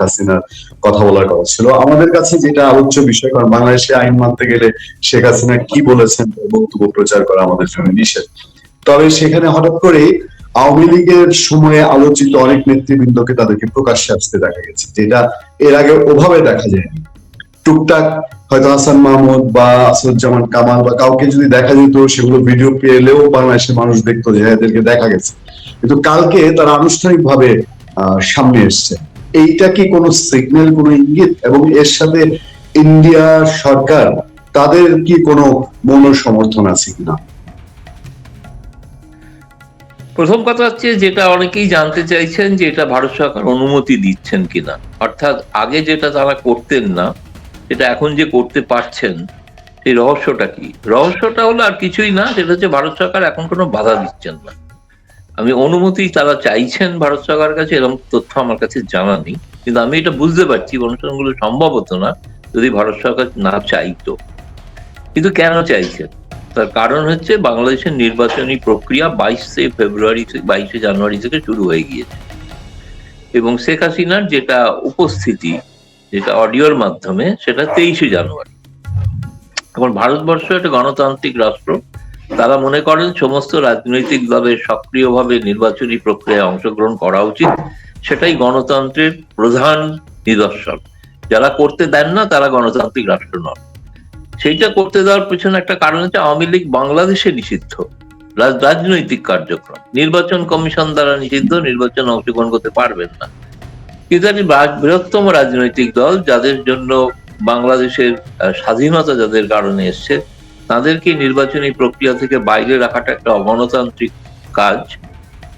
হাসিনার কথা বলার কথা ছিল। আমাদের কাছে যেটা আলোচ্য বিষয়, কারণ বাংলাদেশে আইন মানতে গেলে শেখ হাসিনা কি বলেছেন বক্তব্য প্রচার করা আমাদের জন্য নিষেধ। তবে সেখানে হঠাৎ করে আওয়ামী লীগের সময়ে আলোচিত অনেক নেতৃবৃন্দকে তাদেরকে প্রকাশ্যে আসতে দেখা গেছে, যেটা এর আগে ওভাবে দেখা যায়নি। টুকটাক হয়তো হাসান মাহমুদ বা আসাদুজ্জামান কামাল বা কাউকে যদি দেখা যেত, সেগুলো ভিডিও পেলেও বাংলাদেশের মানুষ দেখতো যে এদেরকে দেখা গেছে, কিন্তু কালকে তারা আনুষ্ঠানিক ভাবে সামনে এসছে। এইটা কি কোনো সিগন্যাল, কোনো ইঙ্গিত? এবং এর সাথে ইন্ডিয়া সরকার তাদের কি কোনো মৌন সমর্থন আছে কিনা? প্রথম কথা হচ্ছে, যেটা অনেকেই জানতে চাইছেন, যে এটা ভারত সরকার অনুমতি দিচ্ছেন কিনা। অর্থাৎ আগে যেটা তারা করতেন না, সেটা এখন যে করতে পারছেন, সেই রহস্যটা কি? রহস্যটা হলো আর কিছুই না, সেটা হচ্ছে ভারত সরকার এখন কোনো বাধা দিচ্ছেন না। আমি অনুমতি তারা চাইছেন ভারত সরকারের কাছে, এরকম তথ্য আমার কাছে জানা নেই, কিন্তু আমি এটা বুঝতে পারছি অনুষ্ঠানগুলো সম্ভব হতো না যদি ভারত সরকার না চাইতো। কিন্তু কেন চাইছেন? তার কারণ হচ্ছে বাংলাদেশের নির্বাচনী প্রক্রিয়া 22শে জানুয়ারি থেকে শুরু হয়ে গিয়েছে, এবং শেখ হাসিনার যেটা উপস্থিতি, যেটা অডিওর মাধ্যমে, সেটা 23শে জানুয়ারি। এখন ভারতবর্ষ একটা গণতান্ত্রিক রাষ্ট্র, তারা মনে করেন সমস্ত রাজনৈতিক দলের সক্রিয়ভাবে নির্বাচনী প্রক্রিয়ায় অংশগ্রহণ করা উচিত। সেটাই গণতন্ত্রের প্রধান নিদর্শন। যারা করতে দেন না তারা গণতান্ত্রিক রাষ্ট্র নয়। সেইটা করতে দেওয়ার পেছনে একটা কারণ হচ্ছে, আওয়ামী লীগ বাংলাদেশে নিষিদ্ধ রাজনৈতিক কার্যক্রম, নির্বাচন কমিশন দ্বারা নিষিদ্ধ, নির্বাচনে অংশগ্রহণ করতে পারবেন না। কিন্তু একটি বৃহত্তম রাজনৈতিক দল, যাদের জন্য বাংলাদেশের স্বাধীনতা যাদের কারণে এসছে, তাদেরকে নির্বাচনী প্রক্রিয়া থেকে বাইরে রাখাটা একটা অগণতান্ত্রিক কাজ।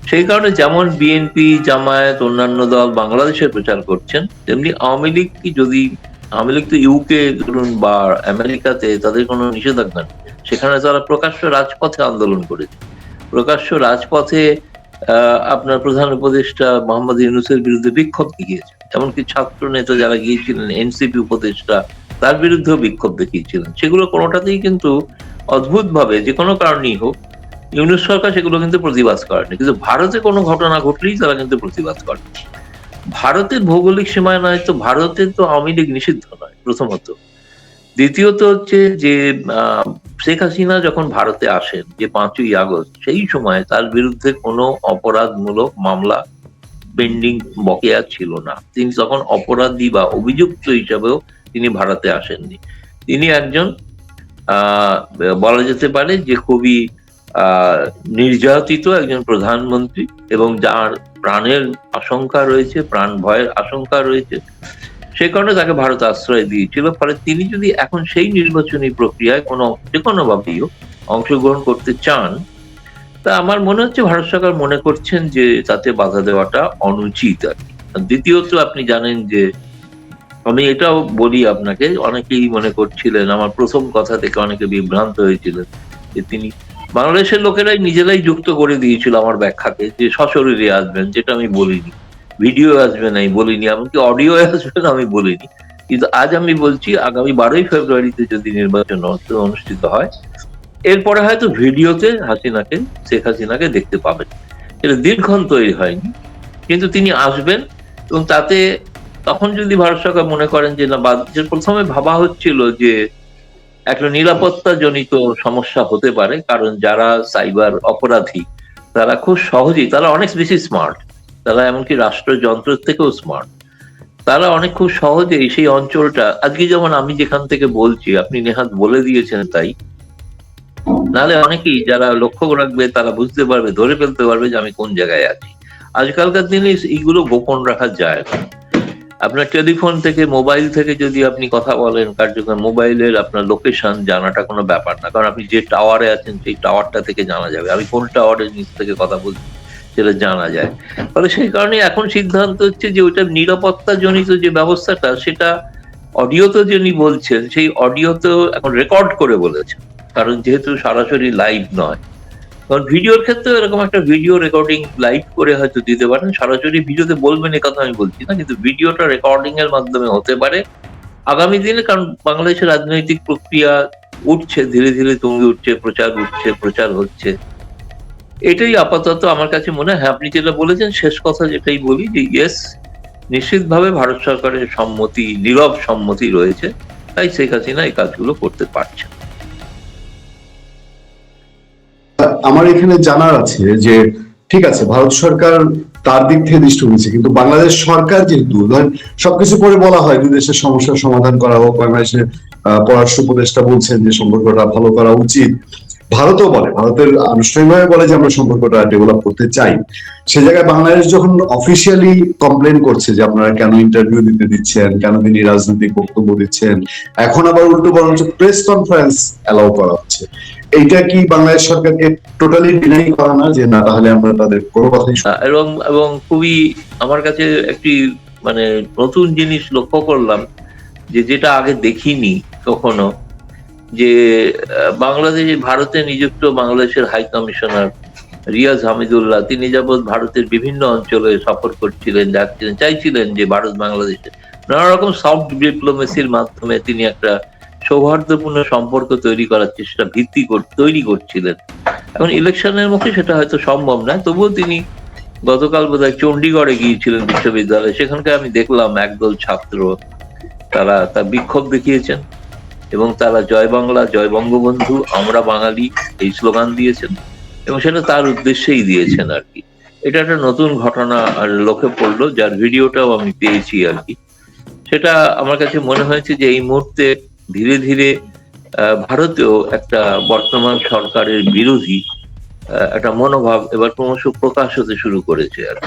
সেই কারণে যেমন বিএনপি, জামায়াত, অন্যান্য দল বাংলাদেশের প্রচার করছেন, তেমনি আওয়ামী লীগ আওয়ামী লীগ তো ইউকে ধরুন বা আমেরিকাতে তাদের কোনো নিষেধাজ্ঞা নেই। সেখানে তারা প্রকাশ্য রাজপথে আন্দোলন করেছে, প্রকাশ্য রাজপথে আপনার প্রধান উপদেষ্টা মোহাম্মদ ইউনূসের বিরুদ্ধে বিক্ষোভ দেখিয়েছে। এমনকি ছাত্র নেতা যারা গিয়েছিলেন, এনসিপি উপদেষ্টা, তার বিরুদ্ধেও বিক্ষোভ দেখিয়েছিলেন। সেগুলো কোনোটাতেই কিন্তু অদ্ভুতভাবে, যে কোনো কারণেই হোক, ইউনূস সরকার সেগুলো কিন্তু প্রতিবাদ করেনি। কিন্তু ভারতে কোনো ঘটনা ঘটলেই তারা কিন্তু প্রতিবাদ করে। ভারতের ভৌগোলিক সীমায় নয় তো ভারতে তো আওয়ামী লীগ নিষিদ্ধ নয়, প্রথমত। দ্বিতীয়ত হচ্ছে যে শেখ হাসিনা যখন ভারতে আসেন, যে 5ই আগস্ট, সেই সময় তার বিরুদ্ধে কোনো অপরাধমূলক মামলা পেন্ডিং বকেয়া ছিল না। তিনি তখন অপরাধী বা অভিযুক্ত হিসাবেও তিনি ভারতে আসেননি। তিনি একজন বলা যেতে পারে যে খুবই নির্যাতিত একজন প্রধানমন্ত্রী, এবং যার প্রাণের আশঙ্কা রয়েছে, প্রাণ ভয়ের আশঙ্কা রয়েছে। সেই কারণে তাকে ভারত আশ্রয় দিয়েছিল। ফলে তিনি যদি এখন সেই নির্বাচনী প্রক্রিয়ায় যে কোনো ভাবেই অংশগ্রহণ করতে চান, তা আমার মনে হচ্ছে ভারত সরকার মনে করছেন যে তাতে বাধা দেওয়াটা অনুচিত আর কি। দ্বিতীয়ত, আপনি জানেন যে আমি এটাও বলি আপনাকে, অনেকেই মনে করছিলেন, আমার প্রথম কথা থেকে অনেকে বিভ্রান্ত হয়েছিলেন, যে তিনি বাংলাদেশের লোকেরাই নিজেরাই যুক্ত করে দিয়েছিল আমার ব্যাখ্যাকে, যে সশরীরে আসবেন, যেটা আমি বলিনি। ভিডিও আসবে না আমি বলিনি, এমনকি অডিও আসবে না আমি বলিনি। কিন্তু আজ আমি বলছি, আগামী 12ই ফেব্রুয়ারিতে যদি নির্বাচন অনুষ্ঠিত হয়, এরপরে হয়তো ভিডিওতে শেখ হাসিনাকে দেখতে পাবেন। এটা দীর্ঘণ তৈরি হয়নি, কিন্তু তিনি আসবেন। এবং তাতে তখন যদি ভারত সরকার মনে করেন যে না, প্রথমে ভাবা হচ্ছিল যে একটা নিরাপত্তা জনিত সমস্যা হতে পারে, কারণ যারা সাইবার অপরাধী তারা খুব সহজেই, তারা অনেক বেশি স্মার্ট, তারা এমনকি রাষ্ট্রযন্ত্রের থেকেও স্মার্ট, তারা অনেক খুব সহজেই সেই অঞ্চলটা, আজকে যেমন আমি যেখান থেকে বলছি, আপনি নেহাত বলে দিয়েছেন তাই, নাহলে অনেকেই যারা লক্ষ্য রাখবে তারা বুঝতে পারবে, ধরে ফেলতে পারবে যে আমি কোন জায়গায় আছি। আজকালকার দিনে এইগুলো গোপন রাখা যায় না। আপনার টেলিফোন থেকে, মোবাইল থেকে যদি আপনি কথা বলেন, কার্যক্রম মোবাইলের আপনার লোকেশন জানাটা কোনো ব্যাপার না, কারণ আপনি যে টাওয়ারে আছেন সেই টাওয়ারটা থেকে জানা যাবে, আমি কোন টাওয়ারের নিচ থেকে কথা বলছি সেটা জানা যায়। ফলে সেই কারণে এখন সিদ্ধান্ত হচ্ছে যে ওইটা নিরাপত্তা জনিত যে ব্যবস্থাটা, সেটা অডিওতে যিনি বলছেন সেই অডিওতেও এখন রেকর্ড করে বলেছেন, কারণ যেহেতু সরাসরি লাইভ নয়। কারণ ভিডিওর ক্ষেত্রে এরকম একটা ভিডিও রেকর্ডিং লাইভ করে হয়তো দিতে পারেন, সরাসরি ভিডিওতে বলবেন এ কথা আমি বলছি না, কিন্তু ভিডিওটা রেকর্ডিং এর মাধ্যমে হতে পারে আগামী দিনে। কারণ বাংলাদেশের রাজনৈতিক প্রক্রিয়া উঠছে, ধীরে ধীরে তুঙ্গে উঠছে, প্রচার হচ্ছে। এটাই আপাতত আমার কাছে মনে হয়। আপনি যেটা বলেছেন, শেষ কথা যেটাই বলি, যে ইয়েস, নিশ্চিতভাবে ভারত সরকারের সম্মতি, নীরব সম্মতি রয়েছে, তাই শেখ হাসিনা এই কাজগুলো করতে পারছে। আমার এখানে জানার আছে যে ঠিক আছে, ভারত সরকার তার দিক থেকে দৃষ্টি হয়েছে, কিন্তু বাংলাদেশ সরকার যেহেতু ধরেন সবকিছু পরে বলা হয় দুই দেশের সমস্যার সমাধান করা হোক, বাংলাদেশের পররাষ্ট্র উপদেষ্টা বলছেন যে সম্পর্কটা ভালো করা উচিত, ভারতও বলে, ভারতের আনুষ্ঠানিকভাবে বলে যে আমরা সম্পর্কটা ডেভেলপ করতে চাই। সে জায়গায় বাংলাদেশ যখন অফিসিয়ালি কমপ্লেন করছে যে আপনারা কেন ইন্টারভিউ দিতে দিচ্ছেন, কেন তিনি রাজনৈতিক বক্তব্য দিচ্ছেন, এখন আবার উল্টো বরঞ্চ প্রেস কনফারেন্স অ্যালাউ করা হচ্ছে, এইটা কি বাংলাদেশ সরকারকে টোটালি ডিনাই করা না যে না তাহলে আমরা তাদের কোনো কথাই এবং এবং খুবই আমার কাছে একটি মানে নতুন জিনিস লক্ষ্য করলাম, যে যেটা আগে দেখিনি কখনো, যে বাংলাদেশে ভারতে নিযুক্ত বাংলাদেশের হাই কমিশনার রিয়াজ হামিদুল্লাহ, তিনি যাবৎ ভারতের বিভিন্ন অঞ্চলে সফর করছিলেন, যাচ্ছিলেন, চাইছিলেন যে ভারত বাংলাদেশে নানা রকম সফট ডিপ্লোমেসির মাধ্যমে তিনি একটা সৌহার্দ্যপূর্ণ সম্পর্ক তৈরি করার চেষ্টা তৈরি করছিলেন। এখন ইলেকশনের মুখে সেটা হয়তো সম্ভব নয়, তবুও তিনি গতকাল বোধহয় চণ্ডীগড়ে গিয়েছিলেন বিশ্ববিদ্যালয়ে, সেখানকার আমি দেখলাম একদল ছাত্র তারা তার বিক্ষোভ দেখিয়েছেন এবং তারা জয় বাংলা, জয় বঙ্গবন্ধু, আমরা বাঙালি এই স্লোগান দিয়েছেন, এবং সেটা তার উদ্দেশ্যেই দিয়েছেন আর কি। এটা একটা নতুন ঘটনা আর লক্ষ্যে পড়লো, যার ভিডিওটাও আমি পেয়েছি আর কি। সেটা আমার কাছে মনে হয়েছে যে এই মুহূর্তে ধীরে ধীরে ভারতেও একটা বর্তমান সরকারের বিরোধী একটা মনোভাব এবার ক্রমশ প্রকাশ হতে শুরু করেছে আর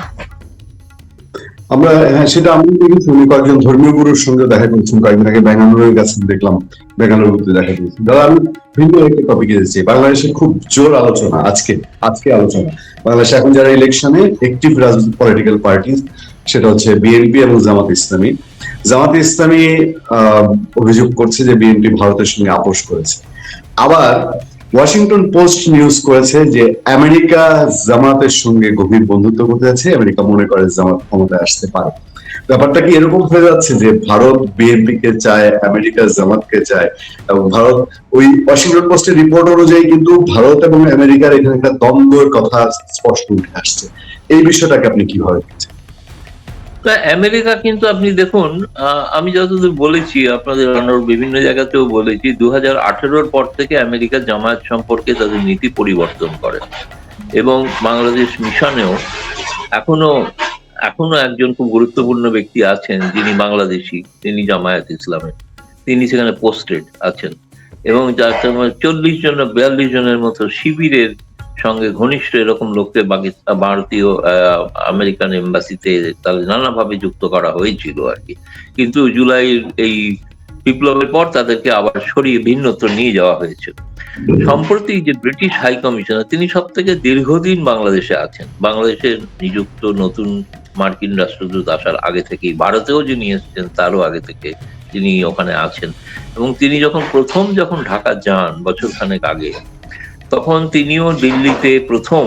আমরা সেটা আমি দেখেছি। উনি কয়েকজন ধর্মীয় গুরুর সঙ্গে দেখা করেছেন কয়েকদিন আগে, বেঙ্গালুরুর কাছে দেখলাম, বেঙ্গালুরুতে দেখা করেছি। দাদা আমি ভিন্ন একটা টপিকে যাচ্ছি। বাংলাদেশে খুব জোর আলোচনা আজকে আলোচনা বাংলাদেশে এখন যারা ইলেকশনে একটিভ রাজনৈতিক পলিটিক্যাল পার্টি, সেটা হচ্ছে বিএনপি এবং জামাত ইসলামী। জামাত ইসলামী অভিযোগ করছে যে বিএনপি ভারতের সঙ্গে আপোষ করেছে। আবার ওয়াশিংটন পোস্ট নিউজ করেছে যে আমেরিকা জামাতের সঙ্গে গভীর বন্ধুত্ব করতে যাচ্ছে, আমেরিকা মনে করে জামাত ক্ষমতায় আসতে পারে। ব্যাপারটা কি এরকম হয়ে যাচ্ছে যে ভারত বিএনপি কে চায়, আমেরিকা জামাতকে চায়, এবং ভারত ওই ওয়াশিংটন পোস্টের রিপোর্ট অনুযায়ী কিন্তু ভারত এবং আমেরিকার এখানে একটা দ্বন্দ্বের কথা স্পষ্ট উঠে আসছে। এই বিষয়টাকে আপনি কিভাবে দেখছেন? আমেরিকা কিন্তু আপনি দেখুন, আমি যতদূর বলেছি আপনাদের বিভিন্ন জায়গাতেও বলেছি, 2018-র পর থেকে আমেরিকা জামায়াত সম্পর্কে তাদের নীতি পরিবর্তন করে, এবং বাংলাদেশ মিশনেও এখনো একজন খুব গুরুত্বপূর্ণ ব্যক্তি আছেন যিনি বাংলাদেশি, তিনি জামায়াত ইসলামের, তিনি সেখানে পোস্টেড আছেন, এবং যার 40 জন 42 জনের মতো শিবিরের সঙ্গে ঘনিষ্ঠ এরকম লোককে ভারতীয় আমেরিকান এম্বাসিতে তাদের নানাভাবে যুক্ত করা হয়েছিল আর কি। কিন্তু জুলাইয়ের এই বিপ্লবের পর তাদেরকে আবার সরিয়ে ভিন্নত্র নিয়ে যাওয়া হয়েছে। সম্প্রতি যে ব্রিটিশ হাই কমিশনার, তিনি সব থেকে দীর্ঘদিন বাংলাদেশে আছেন, বাংলাদেশের নিযুক্ত নতুন মার্কিন রাষ্ট্রদূত আসার আগে থেকেই, ভারতেও যিনি এসেছেন তারও আগে থেকে তিনি ওখানে আছেন, এবং তিনি যখন ঢাকা যান বছরখানেক আগে, তখন তিনিও দিল্লিতে প্রথম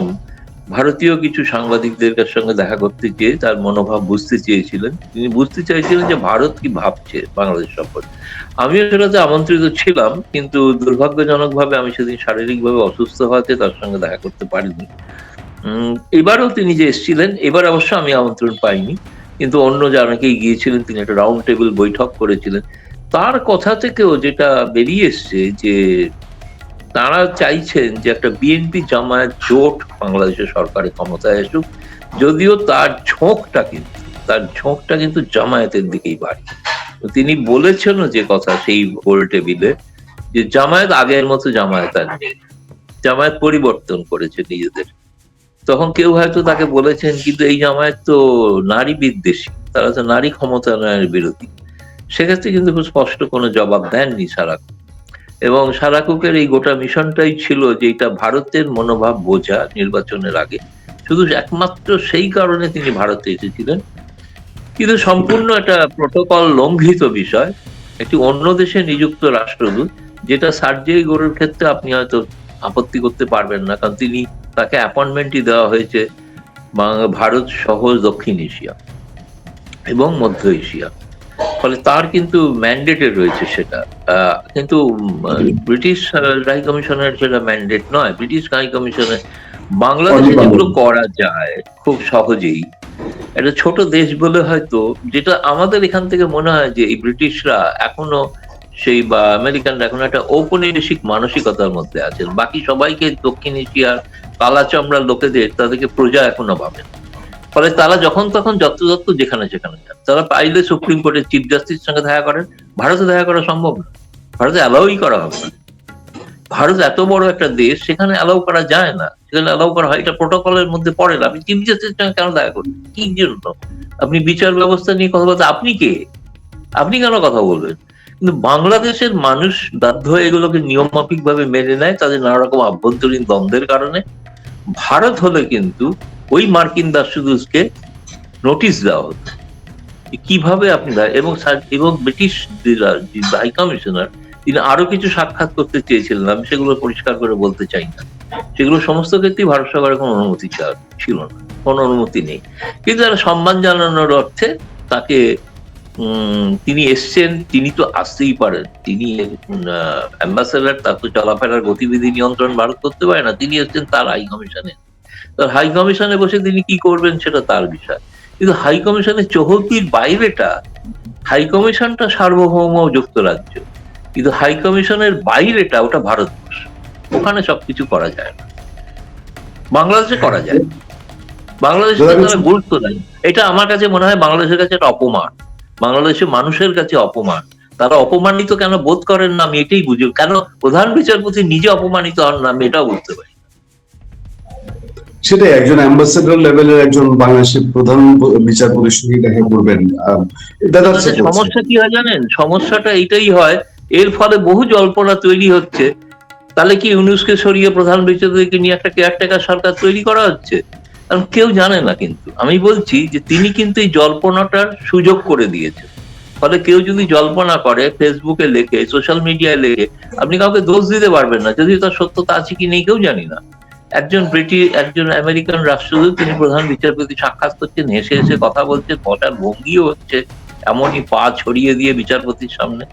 ভারতীয় কিছু সাংবাদিকদের সঙ্গে দেখা করতে গিয়ে তার মনোভাব বুঝতে চেয়েছিলেন। তিনি বুঝতে চাইছিলেন যে ভারত কি ভাবছে বাংলাদেশ সম্পর্কে। আমিও সেটাতে আমন্ত্রিত ছিলাম, কিন্তু দুর্ভাগ্যজনকভাবে আমি সেদিন শারীরিকভাবে অসুস্থ হওয়াতে তার সঙ্গে দেখা করতে পারিনি। এবারও তিনি যে এসেছিলেন, এবার অবশ্য আমি আমন্ত্রণ পাইনি, কিন্তু অন্য অনেকেই গিয়েছিলেন। তিনি একটা রাউন্ড টেবিল বৈঠক করেছিলেন। তার কথা থেকেও যেটা বেরিয়ে এসছে যে তারা চাইছেন যে একটা বিএনপি জামায়াত জোট বাংলাদেশের সরকারের ক্ষমতায় আসুক, যদিও তার ঝোঁকটা কিন্তু জামায়াতের দিকেই বাড়ে। তিনি বলেছেন যে কথা সেই গোল টেবিলে, যে জামায়াত আগের মতো জামায়াত আর নেই, জামায়াত পরিবর্তন করেছে নিজেদের। তখন কেউ হয়তো তাকে বলেছেন, কিন্তু এই জামায়াত তো নারী বিদ্বেষী, তারা তো নারী ক্ষমতায়নের বিরোধী। সেক্ষেত্রে কিন্তু খুব স্পষ্ট কোনো জবাব দেননি সারাকুক, এবং সারাকুকের এই গোটা মিশনটাই ছিল যে এটা ভারতের মনোভাব বোঝা নির্বাচনের আগে, শুধু একমাত্র সেই কারণে তিনি ভারতে এসেছিলেন। কিন্তু সম্পূর্ণ একটা প্রটোকল লঙ্ঘিত বিষয়, একটি অন্য দেশে নিযুক্ত রাষ্ট্রদূত, যেটা সার্জেই গোরের ক্ষেত্রে আপনি হয়তো আপত্তি করতে পারবেন না, কারণ তাকে অ্যাপয়েন্টমেন্টই দেওয়া হয়েছে ভারত সহ দক্ষিণ এশিয়া এবং মধ্য এশিয়া, ফলে তার কিন্তু ম্যান্ডেটে রয়েছে সেটা। কিন্তু ব্রিটিশ হাই কমিশনের সেটা ম্যান্ডেট নয়। ব্রিটিশ হাই কমিশনে বাংলাদেশে যেগুলো করা যায় খুব সহজেই, একটা ছোট দেশ বলে হয়তো, যেটা আমাদের এখান থেকে মনে হয় যে এই ব্রিটিশরা এখনো সেই বা আমেরিকানরা এখন একটা ঔপনিবেশিক মানসিকতার মধ্যে আছেন, বাকি সবাইকে দক্ষিণ এশিয়ার কালা চামড়ার লোকেদের তাদেরকে প্রজা এখনো ভাবেন। ফলে তারা যখন তখন যত্রতত্র যেখানে সেখানে যান, তারা পাইলে সুপ্রিম কোর্টের চিফ জাস্টিস সঙ্গে দেখা করেন। ভারতে দেখা করা সম্ভব না, ভারতে অ্যালাউই করা হবে না। ভারত এত বড় একটা দেশ, সেখানে অ্যালাউ করা যায় না, সেখানে অ্যালাউ করা হয়, এটা প্রোটোকলের মধ্যে পড়ে না। আপনি চিফ জাস্টিস সঙ্গে কেন দেখা করবেন, কি জন্য? আপনি বিচার ব্যবস্থা নিয়ে কথা বলতে, আপনি কে, আপনি কেন কথা বলবেন? কিন্তু বাংলাদেশের মানুষ বাধ্য হয়ে এগুলোকে নিয়মমাফিক ভাবে মেনে নেয়, তাদের নানা রকম আভ্যন্তরীণ দ্বন্দ্বের কারণে। ভারত হলে কিন্তু ওই মার্কিন দাসদূতকে নোটিশ দেওয়া হতো কিভাবে আপনি এবং ব্রিটিশ হাই কমিশনার তিনি আরো কিছু সাক্ষাৎ করতে চেয়েছিলেন, আমি সেগুলো পরিষ্কার করে বলতে চাই না। সেগুলো সমস্ত ক্ষেত্রেই ভারত সরকারের কোনো অনুমতি ছিল না, কোনো অনুমতি নেই। কিন্তু তারা সম্মান জানানোর অর্থে তাকে তিনি এসছেন, তিনি তো আসতেই পারেন, তিনি অ্যাম্বাসেডার, তার তো চলাফেরার গতিবিধি নিয়ন্ত্রণ ভারত করতে পারে না। তিনি এসছেন তার হাই কমিশনে, তার হাই কমিশনে বসে তিনি কি করবেন সেটা তার বিষয়। কিন্তু হাই কমিশনের চৌহদ্দির বাইরেটা, হাই কমিশনটা সার্বভৌম যুক্তরাজ্য, কিন্তু হাই কমিশনের বাইরেটা ওটা ভারতবর্ষ, ওখানে সবকিছু করা যায় না। বাংলাদেশে করা যায়, বাংলাদেশে তারা গুরুত্ব দেয়। এটা আমার কাছে মনে হয় বাংলাদেশের কাছে একটা অপমান, বাংলাদেশের মানুষের কাছে অপমান। তারা অপমানিত কেন বোধ করেন না আমি এটাই বুঝি, কেন প্রধান বিচারপতি নিজে অপমানিত হন না আমি এটাও বুঝতে পারি। সেটাই, একজন অ্যাম্বাসেডর লেভেলের একজন বাংলাদেশের প্রধান বিচারপতির সঙ্গে দেখা করবেন, সমস্যা কি হয় জানেন? সমস্যাটা এইটাই হয়, এর ফলে বহু জল্পনা তৈরি হচ্ছে। তাহলে কি ইউনূসকে সরিয়ে প্রধান বিচারপতিকে নিয়ে একটা কেয়ারটেকার সরকার তৈরি করা হচ্ছে? কারণ কেউ জানে না, কিন্তু আমি বলছি যে তিনি কিন্তু এই জল্পনাটার সুযোগ করে দিয়েছেন। ফলে কেউ যদি জল্পনা করে, ফেসবুকে লেখে, সোশ্যাল মিডিয়ায় লেখে, আপনি কাউকে দোষ দিতে পারবেন না, যদি তার সত্যতা আছে কি নেই কেউ জানি না। একজন আমেরিকান রাষ্ট্রদূত, তিনি প্রধান বিচারপতি সাক্ষাৎ করছেন, হেসে হেসে কথা বলছেন, বসার ভঙ্গিও হচ্ছে এমনই পা ছড়িয়ে দিয়ে বিচারপতির সামনে,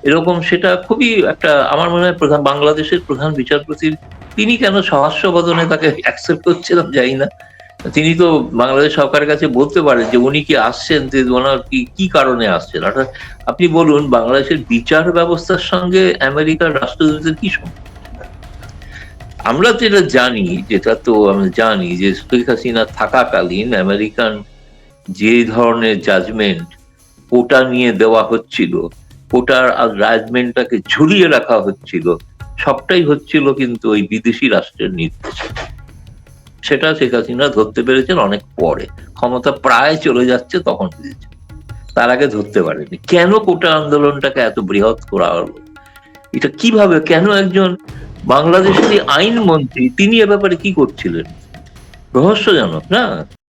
এরকম। সেটা খুবই একটা, আমার মনে হয় বাংলাদেশের প্রধান বিচারপতির, তিনি কেন সহাস্য বদনে তাকে অ্যাকসেপ্ট করছিলাম জানি না। তিনি তো বাংলাদেশ সরকারের কাছে বলতে পারেন যে উনি কি আসছেন, ওনার কি কারণে আসছেন। অর্থাৎ আপনি বলুন, বাংলাদেশের বিচার ব্যবস্থার সঙ্গে আমেরিকার রাষ্ট্রদূতের কি সম্পর্ক? আমরা যেটা জানি, যে শেখ হাসিনা থাকাকালীন আমেরিকান যে ধরনের জাজমেন্ট কোটা নিয়ে দেওয়া হচ্ছিল, কোটার জাজমেন্টটাকে ঝুলিয়ে রাখা হচ্ছিল, সবটাই হচ্ছিল কিন্তু ওই বিদেশি রাষ্ট্রের নির্দেশে। সেটা শেখ হাসিনা ধরতে পেরেছেন অনেক পরে, ক্ষমতা প্রায় চলে যাচ্ছে তখন বুঝেছে, তার আগে ধরতে পারেনি। কেন কোটা আন্দোলনটাকে এত বৃহৎ করা হলো, এটা কিভাবে, কেন একজন বাংলাদেশের আইনমন্ত্রী তিনি এ ব্যাপারে কি করছিলেন, রহস্যজনক না?